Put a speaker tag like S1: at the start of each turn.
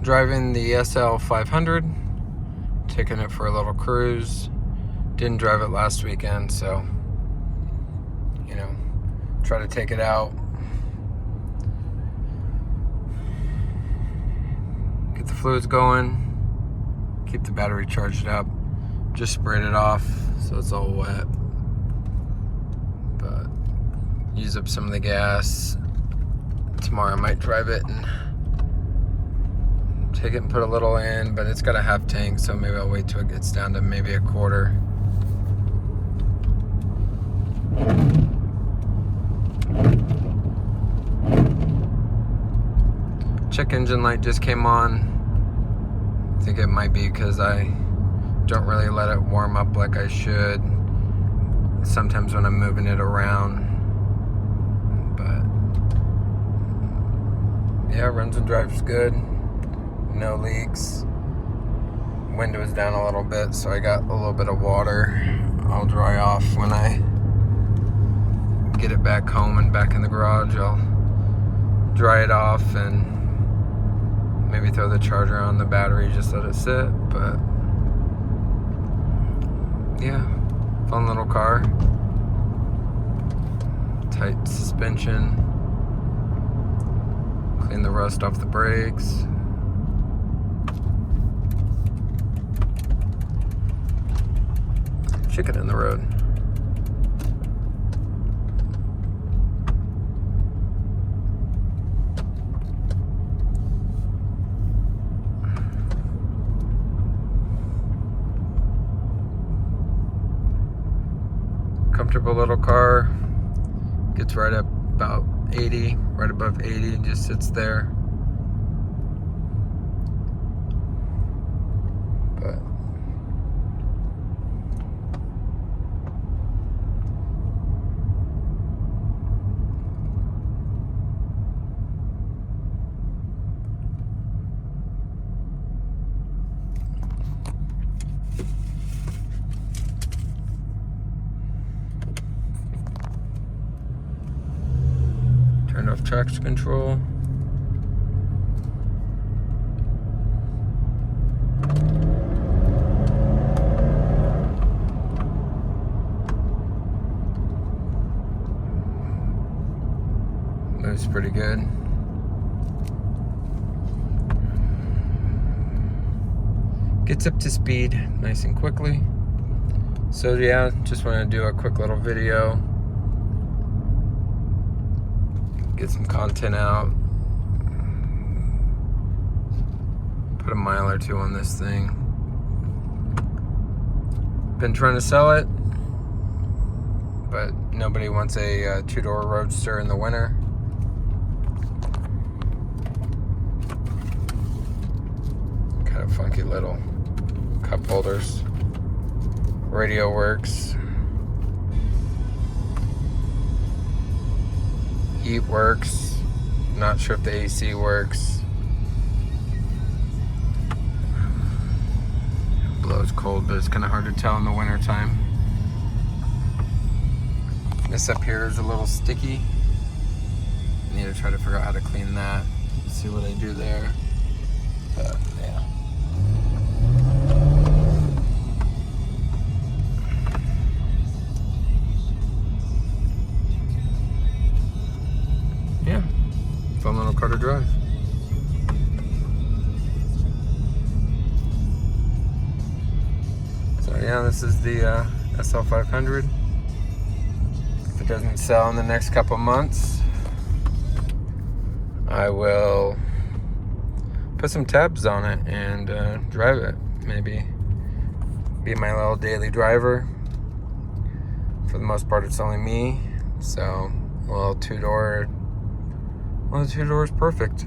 S1: Driving the SL 500, taking it for a little cruise. Didn't drive it last weekend, so, you know, try to take it out. Get the fluids going, keep the battery charged up. Just sprayed it off, so it's all wet. But use up some of the gas. Tomorrow I might drive it and take it and put a little in, but it's got a half tank, so maybe I'll wait till it gets down to maybe a quarter. Check engine light just came on. I think it might be because I don't really let it warm up like I should sometimes when I'm moving it around. But yeah, runs and drives good. No leaks. Window is down a little bit, so I got a little bit of water. I'll dry off when I get it back home and back in the garage. I'll dry it off and maybe throw the charger on the battery, just let it sit. But yeah, fun little car. Tight suspension. Clean the rust off the brakes. Chicken in the road. Comfortable little car. Gets right up about 80, right above 80, and just sits there. But turned off traction control. Moves pretty good. Gets up to speed nice and quickly. So yeah, just want to do a quick little video. Get some content out. Put a mile or two on this thing. Been trying to sell it, but nobody wants a two-door Roadster in the winter. Kind of funky little cup holders. Radio works. Heat works. Not sure if the AC works. It blows cold, but it's kind of hard to tell in the winter time. This up here is a little sticky. Need to try to figure out how to clean that. See what I do there. But yeah. Fun little car to drive. So yeah, this is the SL 500. If it doesn't sell in the next couple months, I will put some tabs on it and drive it. Maybe be my little daily driver. For the most part, it's only me, so a little two-door. Well, the two doors perfect.